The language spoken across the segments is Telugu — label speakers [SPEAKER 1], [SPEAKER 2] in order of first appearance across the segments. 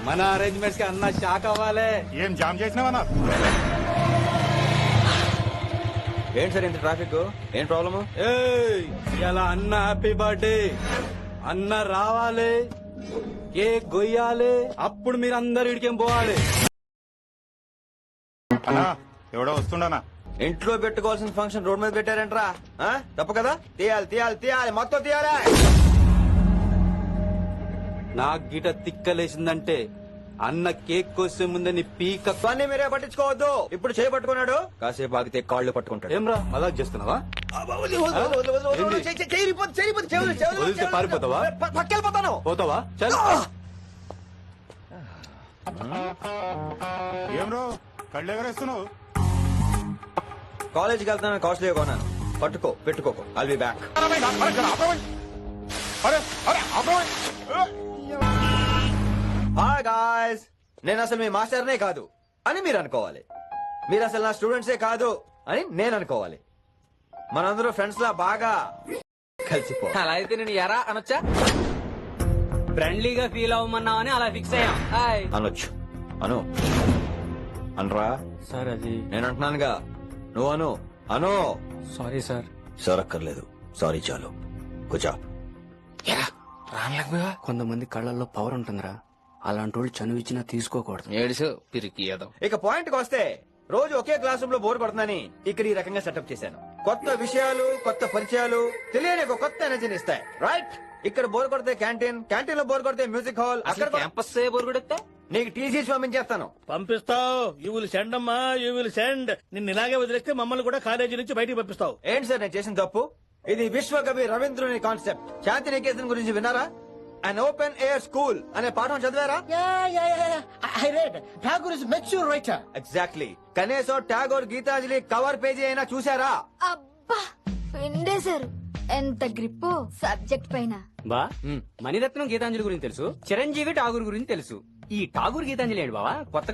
[SPEAKER 1] మన అరేంజ్మెంట్స్ కి అన్న షాక్ అవ్వాలి.
[SPEAKER 2] ఏం జామ్ చేసినావన్నా?
[SPEAKER 3] ఏంటి సార్ ఇంత ట్రాఫిక్? ఏం ప్రాబ్లము?
[SPEAKER 1] ఇలా అన్న హ్యాపీ బర్త్డే, అన్న రావాలి, కేక్ గొయ్యాలి, అప్పుడు మీరు అందరు ఇడికేం పోవాలి.
[SPEAKER 2] అన్నా ఎవడో వస్తుండనా?
[SPEAKER 3] ఇంట్లో పెట్టుకోవాల్సిన ఫంక్షన్ రోడ్ మీద పెట్టారంట్రా. తప్పు కదా? తీయాలి తీయాలి తీయాలి, మొత్తం తీయాలి.
[SPEAKER 1] నాకు గిట తిక్కలేసిందంటే అన్న కేక్ కోసే ముందే నీ పీక.
[SPEAKER 3] అన్నీ మీరే పట్టించుకోవద్దు. ఇప్పుడు చేయి పట్టుకున్నాడు, కాసేపు ఆగితే కాళ్ళు పట్టుకుంటాడు.
[SPEAKER 1] ఏం రా మజాక్ చేస్తున్నావా? వదిలితే పారిపోతావా?
[SPEAKER 3] పక్కెళ్ళిపోతాను.
[SPEAKER 1] పోతావా? చల్.
[SPEAKER 2] ఏం రో కళ్ళు ఎగరేస్తున్నావు?
[SPEAKER 3] కాలేజీకి వెళ్తాను, కాస్ట్లీగా కొన్నాను. పట్టుకో పెట్టుకోకు, I'll be back. Hi guys, నేను అసలు మీ మాస్టర్నే కాదు అని మీరు అనుకోవాలి. మీరు అసలు నా స్టూడెంట్సే కాదు అని నేను అనుకోవాలి. మనందరూ ఫ్రెండ్స్ లా బాగా కలిసిపో.
[SPEAKER 4] అలా అయితే నేను ఎరా అనొచ్చా? ఫ్రెండ్లీగా ఫీల్ అవ్వమన్నావని అలా ఫిక్స్ అయ్యాం. హాయ్
[SPEAKER 3] అనొచ్చు. అను అనరా
[SPEAKER 4] సార్. అది
[SPEAKER 3] నేను అంటున్నానుగా, నువ్వు అను. అను.
[SPEAKER 4] Sorry sir.
[SPEAKER 3] సార్ అక్కర్లేదు, సారీ చాలు. కూర్చో.
[SPEAKER 4] కొంతమంది కళ్ళల్లో పవర్ ఉంటుందిరా, అలాంటి వాళ్ళు చనువు ఇచ్చినా తీసుకోకూడదు. ఏడుసు పిరికి ఏదో.
[SPEAKER 3] ఇక పాయింట్ కి వస్తే, రోజు ఒకే క్లాస్ రూమ్ లో బోర్ కొడుతుందని ఇక్కడ ఈ రకంగా సెటప్ చేశాను. కొత్త విషయాలు, కొత్త పరిచయాలు తెలియని ఒక కొత్త ఎనర్జీని ఇస్తాయి. రైట్? ఇక్కడ బోర్ కొడితే క్యాంటీన్, క్యాంటీన్ లో బోర్ కొడితే మ్యూజిక్ హాల్, అక్కడ
[SPEAKER 4] క్యాంపస్ బోర్ కొడితే
[SPEAKER 3] నీకు టీసీ పంపించేస్తాను.
[SPEAKER 5] పంపిస్తావు. యూ విల్ సెండ్ అమ్మా, యూ విల్ సెండ్. నిన్ను ఇలాగే వదిలేస్తే మమ్మల్ని కూడా కాలేజీ నుంచి బయటికి పంపిస్తావు.
[SPEAKER 3] ఏంటి సార్ నేను చేసిన తప్పు? ఇది విశ్వకవి రవీంద్రుని కాన్సెప్ట్. శాంతి నికేతన్ గురించి విన్నారా? అన్ ఓపెన్ ఎయిర్ స్కూల్ అనే పాఠం చదివారా? ఎగ్జాక్ట్లీ. కనీసం టాగోర్ గీతాంజలి కవర్ పేజీ అయినా చూసారా?
[SPEAKER 6] అబ్బా పిండేశారు. ఎంత గ్రిప్పో సబ్జెక్ట్ పైన.
[SPEAKER 4] బా మణిరత్నం గీతాంజలి గురించి తెలుసు, చిరంజీవి ఠాగూర్ గురించి తెలుసు. ఈ ఠాగూర్ గీతాంజలి ఏంటి బావా కొత్త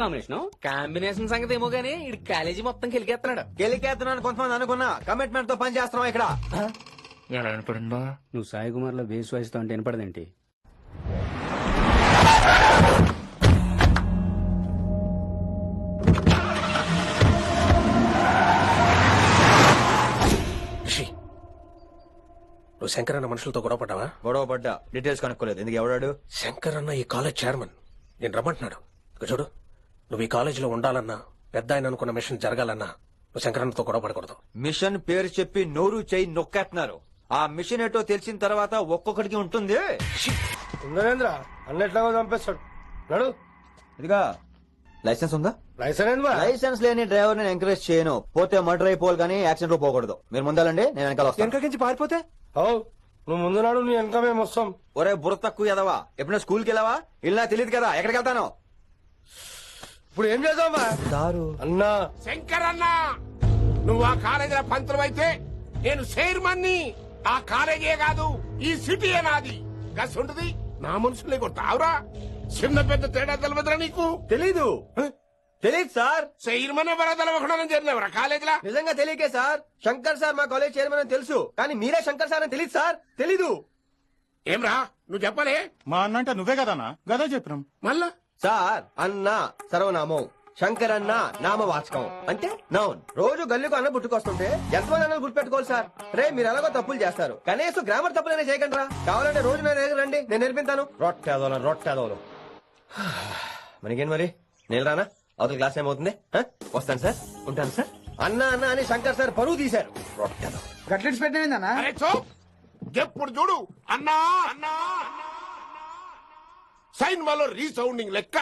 [SPEAKER 4] కాంబినేషన్ సంగతి ఏమో గానీ ఈ కాలేజీ మొత్తం కెలికేస్తున్నాడు.
[SPEAKER 3] గెలికేస్తున్నాను కొంతమంది అనుకున్నా, కమిట్మెంట్ తో పని చేస్తున్నాం ఇక్కడ.
[SPEAKER 4] ఎలా వినపడిందా? నువ్వు సాయి కుమార్ లో బేస్ వాయిస్ తో అంటే వినపడదేంటి?
[SPEAKER 5] నువ్వు శంకర్ అన్న మనుషులతో గొడవ పడ్డావా?
[SPEAKER 3] గొడవ పడ్డా, డీటెయిల్స్ కనుక్కోలేదు. ఎందుకు ఎవడాడు?
[SPEAKER 5] శంకర్ అన్న ఈ కాలేజ్ చైర్మన్. నేను రమ్మంటున్నాడు. ఇక చూడు, నువ్వు ఈ కాలేజీలో ఉండాలన్నా, పెద్ద ఆయన అనుకున్న మిషన్ జరగాలన్నా నువ్వు శంకర్ అన్నతో గొడవ పడకూడదు.
[SPEAKER 3] మిషన్ పేరు చెప్పి నోరు చెయ్యి నొక్కేస్తున్నారు. ఆ మిషన్ ఏటో తెలిసిన తర్వాత ఒక్కొక్కడికి ఉంటుంది.
[SPEAKER 5] ఉందనేంద్ర అన్నెట్లాగో చంపేస్తాడు. నడు.
[SPEAKER 3] ఇదిగా లైసెన్స్ ఉందా?
[SPEAKER 5] లైసెన్స్
[SPEAKER 3] లేని డ్రైవర్ నేను ఎంకరేజ్ చేయను. పోతే మర్డర్ అయిపోవాలి కానీ యాక్సిడెంట్ లో పోకూడదు. మీరు ముందాలండి, నేను వెనకాల వస్తాను.
[SPEAKER 1] వెనకకించి పారిపోతే
[SPEAKER 5] నువ్వు ముందు నాడు నీ వెనక మేము వస్తాం.
[SPEAKER 3] ఒరే బుర్ర తక్కువ ఎదవా, ఎప్పుడైనా స్కూల్కి వెళ్ళావా? ఇలా తెలియదు కదా ఎక్కడికి వెళ్తాను.
[SPEAKER 5] ఇప్పుడు ఏం చేద్దామా?
[SPEAKER 3] దారు
[SPEAKER 5] అన్నా
[SPEAKER 7] శంకర్ అన్నా, నువ్వు ఆ కాలేజీలో పంతులు అయితే నేను చైర్మన్ని. ఆ కాలేజీ కాదు, ఈ సిటీ నాది. గస్ ఉంటుంది నా మనుషులే కొట్టావురా. చిన్న పెద్ద తేడా తెలవదురా నీకు?
[SPEAKER 3] తెలీదు. తెలీదు సార్.
[SPEAKER 7] చైర్మన్ ఎవరో తెలవకుండా చేరినవరా కాలేజీలా?
[SPEAKER 3] నిజంగా తెలియకే సార్. శంకర్ సార్ మా కాలేజ్ చైర్మన్ అని తెలుసు, కానీ మీరే శంకర్ సార్ అని తెలియదు సార్. తెలీదు.
[SPEAKER 7] ఏమ్రా నువ్వు చెప్పలే?
[SPEAKER 2] మా అన్న అంటే నువ్వే కదన్నా, గదా చెప్పినాం.
[SPEAKER 7] మళ్ళా
[SPEAKER 3] సార్ అన్న సర్వనామం, శంకర్ అన్న నామవాచకం అంటే నౌన్. రోజు గల్లీకు అన్న పుట్టుకొస్తుంటే ఎంతమంది అన్నలు గుర్తుపెట్టుకోవాలి సార్. రే మీరు ఎలాగో తప్పులు చేస్తారు, కనీసం గ్రామర్ తప్పులైనా చేయకండి రా. కావాలంటే రోజు నా దగ్గర రండి, నేను నేర్పిస్తాను. రొట్టెదోలం మనకేం మరి? నేను రానా? అవతల క్లాస్ ఏమవుతుంది? వస్తాను సార్, ఉంటాను సార్. అన్న అన్న అని శంకర్ సార్ పరువు తీశారు. రొట్టెదో
[SPEAKER 1] గట్లెట్స్ పెట్టినా
[SPEAKER 7] అరే చో, ఎప్పుడు చూడు అన్నా అన్నా సైన్ మాలో రీసౌండింగ్ లెక్క.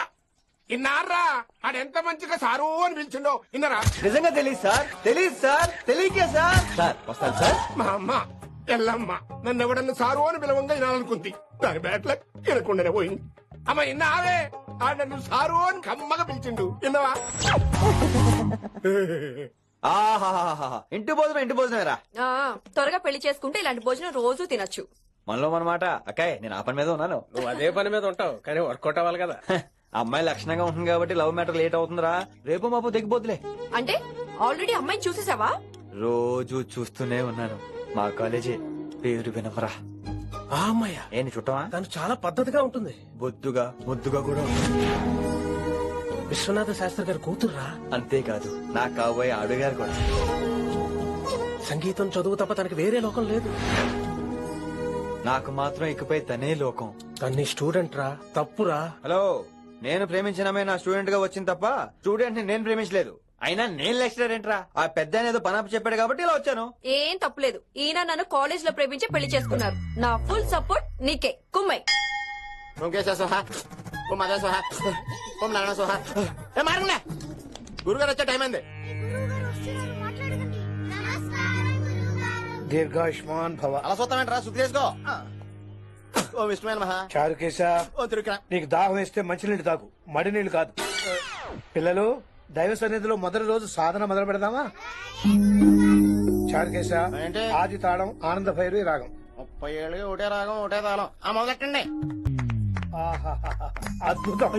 [SPEAKER 7] ఇన్నారా ఆడెంత మంచిగా సారు అని పిలిచిండో ఇన్నరా?
[SPEAKER 3] నిజంగా తెలియదు సార్. తెలియదు సార్. తెలియకే సార్. సార్ వస్తాను సార్.
[SPEAKER 7] మా అమ్మ ఎల్లమ్మ నన్ను ఎవడన్నా సారు అని పిలవంగా వినాలనుకుంది. దాని బ్యాట్ల వినకుండానే పోయింది. అమ్మ ఇన్నావే, ఆడ నన్ను సారు అని కమ్మగా పిలిచిండు. విన్నవా?
[SPEAKER 3] ఆహాహాహా, ఇంటి భోజనమేరా.
[SPEAKER 8] త్వరగా పెళ్లి చేసుకుంటే ఇలాంటి భోజనం రోజు తినొచ్చు.
[SPEAKER 3] మనలో మనమాట. అక్కాయ్ నేను ఆ పని మీద ఉన్నాను.
[SPEAKER 5] నువ్వు అదే పని మీద ఉంటావు, కానీ వర్కౌట్ అవ్వాలి కదా.
[SPEAKER 3] అమ్మాయి లక్షణంగా ఉంటుంది కాబట్టి లవ్ మ్యాటర్ లేట్ అవుతుందిరా. రేపు మాపు దిగిపోతులే.
[SPEAKER 8] అంటే ఆల్రెడీ అమ్మాయిని చూసేసావా?
[SPEAKER 3] రోజు చూస్తూనే ఉన్నాను. మా కాలేజీ పేరు వినమరా.
[SPEAKER 5] ఆ అమ్మాయ
[SPEAKER 3] ఏంటి చుట్టమా?
[SPEAKER 5] తను చాలా పద్ధతిగా ఉంటుంది.
[SPEAKER 3] బొద్దుగా ముద్దుగా కూడా ఉంది.
[SPEAKER 5] విశ్వనాథ శాస్త్రి గారి కూతుర్రా.
[SPEAKER 3] అంతేకాదు నా కాబోయే ఆడుగారు కూడా.
[SPEAKER 5] సంగీతం చదువు తప్ప తనకి వేరే లోకం లేదు.
[SPEAKER 3] నాకు మాత్రం ఇకపై తనే లోకం.
[SPEAKER 5] తన్ని స్టూడెంట్ రా, తప్పురా.
[SPEAKER 3] హలో, నేను ప్రేమించినమే నా స్టూడెంట్ గా వచ్చింది తప్ప స్టూడెంట్ ని నేను ప్రేమించలేదు. అయినా నేను లెక్చరర్ ఏంట్రా? ఆ పెద్ద ఏదో పనాపు చెప్పాడు కాబట్టి ఇలా వచ్చాను.
[SPEAKER 8] ఏం తప్పులేదు. ఈయన నన్ను కాలేజ్ లో ప్రేమించి పెళ్లి చేసుకున్నారు. నా ఫుల్ సపోర్ట్ నీకే. కుమ్మై.
[SPEAKER 7] గురుగారు వచ్చే టైం అయింది.
[SPEAKER 9] దీర్ఘాయుష్మాన్ భవ.
[SPEAKER 7] అలా చూస్తామంటారా? శుద్ధి చేసుకో. ఓ విష్ణుమైన మహా.
[SPEAKER 9] చారుకేశ,
[SPEAKER 7] ఓ తిరుక్రా.
[SPEAKER 9] నీకు దాహం వేస్తే మంచినీళ్ళు తాగు, మడి నీళ్లు కాదు. పిల్లలు, దైవ సన్నిధిలో మొదటి రోజు సాధన మొదలు పెడదామా? చారుకేశ,
[SPEAKER 7] ఏంటి?
[SPEAKER 9] ఆది తాళం ఆనంద భైరవి రాగం.
[SPEAKER 7] 30 ఏళ్ళకి ఒకటే రాగం ఒకటే తాళం. ఆ మొదలెట్టండి.
[SPEAKER 9] ఆహాహాహా. అద్భుతం.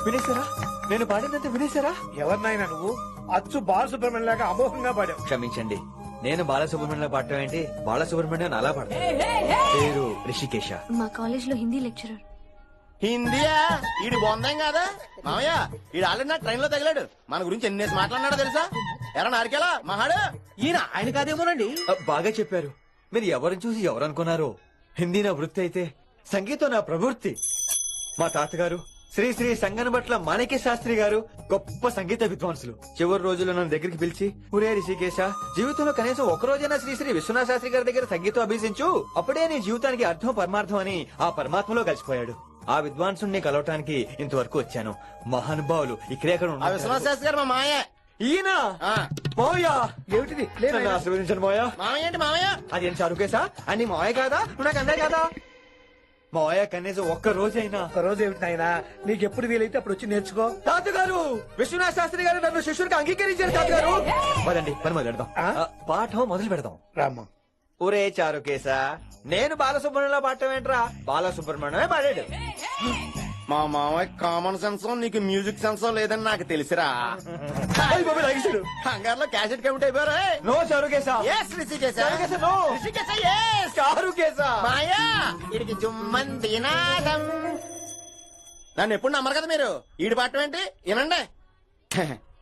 [SPEAKER 3] వినేశారా? నేను పాడిందంటే వినేశారా?
[SPEAKER 9] ఎవరినైనా నువ్వు అచ్చు బాలసుబ్రహ్మణ్యం లాగా అమోఘంగా పాడావు.
[SPEAKER 3] క్షమించండి, నేను బాలసుబ్రహ్మణ్యం పాడటం ఏంటి? బాలసుబ్రహ్మణ్యం అలా పాడతాను. పేరు రిషికేశ.
[SPEAKER 6] మా కాలేజ్ లో హిందీ లెక్చరర్.
[SPEAKER 7] హిందీయా? ఈడు బొందేం కాదా మామయ్య? ఈడు ఆల్రెడీ నా ట్రైన్ లో తగిలాడు. మన గురించి ఎన్నేసి మాట్లాడినాడో తెలుసా? ఎరా నారికేలా మహాడు. ఈయన ఆయన కాదేమోనండి.
[SPEAKER 3] బాగా చెప్పారు. మీరు ఎవరిని చూసి ఎవరు అనుకున్నారు? హిందీ నా వృత్తి అయితే సంగీతం నా ప్రవృత్తి. మా తాతగారు శ్రీ శ్రీ సంగనబట్ల మాణిక్య శాస్త్రి గారు గొప్ప సంగీత విద్వాంసులు. చివరి రోజుల్లో నన్ను దగ్గరికి పిలిచి, ఒరే రిషికేశ, జీవితంలో కనీసం ఒక రోజైనా శ్రీ శ్రీ విశ్వనాథ శాస్త్రి గారి దగ్గర సంగీతం అభ్యసించు, అప్పుడే నీ జీవితానికి అర్థం పరమార్థం అని ఆ పరమాత్మలో కలిసిపోయాడు. ఆ విద్వాంసుని కలవటానికి ఇంతవరకు వచ్చాను. మహానుభావులు ఇక్కడే అక్కడ
[SPEAKER 7] ఆ విశ్వనాథ శాస్త్రి గారు మా మామయ్య.
[SPEAKER 3] ఈయన
[SPEAKER 7] ఆ.
[SPEAKER 3] మోయ
[SPEAKER 9] ఏమిటిది?
[SPEAKER 3] నన్ను ఆశీర్వదించండి మోయ.
[SPEAKER 7] మామయ్య ఏంటి మామయ్య?
[SPEAKER 3] అదేం చారుకేశా? అని మాయ కాదా? నువ్వు నాకు అన్నాయి కాదా? మాయ కనీసం ఒక్క రోజైనా.
[SPEAKER 9] ఒక రోజు ఏమిటి నాయనా, నీకు ఎప్పుడు వీలైతే అప్పుడు వచ్చి నేర్చుకో.
[SPEAKER 3] తాతగారు, విశ్వనాథ శాస్త్రి గారు నన్ను శిష్యుడికి అంగీకరించారు. తాతగారు పదండి, పని మొదలు పెడదాం. పాఠం మొదలు పెడదాం.
[SPEAKER 9] రామ్మా.
[SPEAKER 3] ఒరే చారుకేశా, నేను బాలసుబ్రహ్మణ్యంలో పాడటం ఏంట్రా? బాలసుబ్రహ్మణ్యమే పాడాడు.
[SPEAKER 7] మా మామయ్య కామన్ సెన్స్ నీకు మ్యూజిక్ సెన్స్ లేదని నాకు తెలిసిరా.
[SPEAKER 3] అయ్ బాబోయ్, లాగేశాడు.
[SPEAKER 7] హంగార్లో క్యాసెట్ కమిట్ అయిపోయారు.
[SPEAKER 3] No Charukesha.
[SPEAKER 7] Yes Rishikesha.
[SPEAKER 3] Charukesha, no.
[SPEAKER 7] Rishikesha, yes.
[SPEAKER 3] Charukesha.
[SPEAKER 7] మాయా వీడికి జుమ్మంది నాదం. నన్ను ఎప్పుడు నమ్మరు కదా మీరు. ఈడి పాఠం ఏంటి వినండి.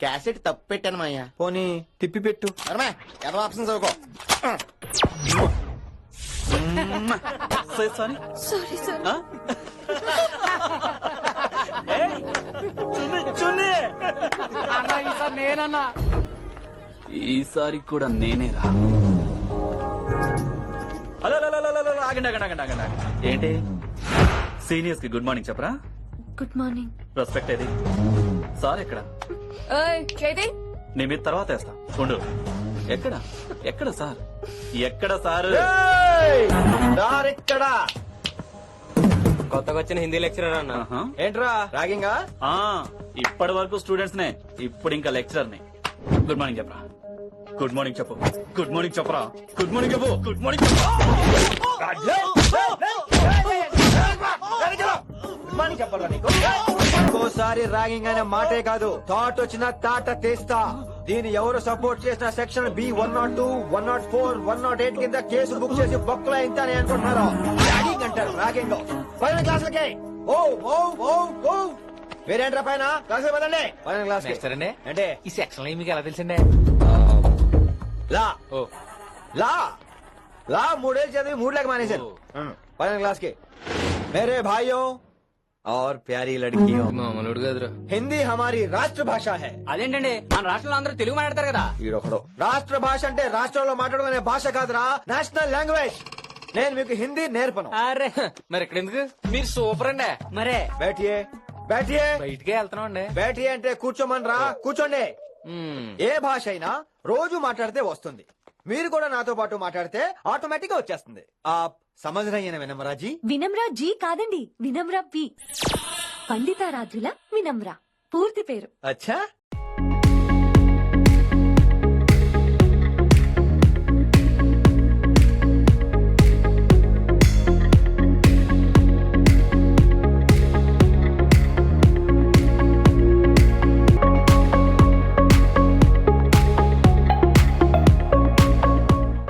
[SPEAKER 7] క్యాసెట్ తప్పు పెట్టాను మాయా.
[SPEAKER 3] పోనీ తిప్పి పెట్టు.
[SPEAKER 7] అరమే ఏదో ఆప్షన్ చదువుకో.
[SPEAKER 6] Sorry sir.
[SPEAKER 1] ఈసారి కూడా నేనేరా. హలో ఆగండి ఆగండి ఆగండి ఆగండి. ఏంటి సీనియర్స్ కి గుడ్ మార్నింగ్ చెప్పరా?
[SPEAKER 6] Good morning.
[SPEAKER 1] రెస్పెక్ట్ ఏది? సార్ ఎక్కడ?
[SPEAKER 8] చేతి
[SPEAKER 1] నీ మీద తర్వాత వేస్తా ఉండు. ఎక్కడ ఎక్కడ సార్? ఎక్కడ సార్?
[SPEAKER 3] ఇక్కడ
[SPEAKER 4] కొత్తగా వచ్చిన హిందీ లెక్చరర్ అన్న.
[SPEAKER 1] ఆహా.
[SPEAKER 3] ఏంట్రా రాగింగా?
[SPEAKER 1] ఆ, ఇప్పటి వరకు స్టూడెంట్స్ నే, ఇప్పుడు ఇంకా లెక్చరర్ నే. గుడ్ మార్నింగ్ చెప్పరా. గుడ్ మార్నింగ్ చెప్పు. గుడ్ మార్నింగ్ చెప్పరా. గుడ్ మార్నింగ్ చెప్పు. గుడ్ మార్నింగ్ చెప్పు.
[SPEAKER 3] ఇంకోసారి ర్యాగింగ్ అనే మాటే కాదు, థాట్ వచ్చిన తాట తీస్తా. దీన్ని ఎవరు సపోర్ట్ చేసిన సెక్షన్ B102, 104, 108 కింద కేసు బుక్ చేసి బొక్కలో ఇంతనే అనుకుంటున్నారు. ర్యాగింగ్ అంటారు ర్యాగింగ్. పైన క్లాసులకి ఓ ఓ ఓ ఓ వేరేంట్రా పైన క్లాసులు పదండి. పైన క్లాస్ అంటే
[SPEAKER 4] ఈ సెక్షన్ లో మీకు ఎలా తెలిసిండే?
[SPEAKER 3] లా లా లా 3 ఏళ్ళు చదివి 3 लाख మానేశాను. పైన క్లాస్ కి मेरे भाइयों और प्यारी लड़कियों,
[SPEAKER 4] మామూలుడు కదరా.
[SPEAKER 3] हिंदी हमारी राष्ट्र भाषा है.
[SPEAKER 4] అదేంటండి, మన రాష్ట్రంలో అందరూ తెలుగు మాట్లాడతారు కదా.
[SPEAKER 3] ఈడొకడు రాష్ట్ర భాష అంటే రాష్ట్రంలో మాట్లాడుకునే భాష కాదురా, నేషనల్ లాంగ్వేజ్. నేను మీకు హిందీ నేర్పను.
[SPEAKER 4] అరే మరి ఇక్కడ ఎందుకు? మీరు సూపర్ అండి. మరే
[SPEAKER 3] బేటియే బేటియే
[SPEAKER 4] బయటికే వెళ్తున్నాం అండి.
[SPEAKER 3] బేటియే అంటే కూర్చోమనరా, కూర్చోండి. ఏ భాష అయినా రోజు మాట్లాడితే వస్తుంది. మీరు కూడా నాతో పాటు మాట్లాడితే ఆటోమేటిక్ గా వచ్చేస్తుంది. आप समझ रही है ना विनम्रा जी?
[SPEAKER 6] వినమ్రా జీ కాదండి, వినమ్రా పి. పండితారాధ్యుల వినమ్ర పూర్తి పేరు.
[SPEAKER 3] अच्छा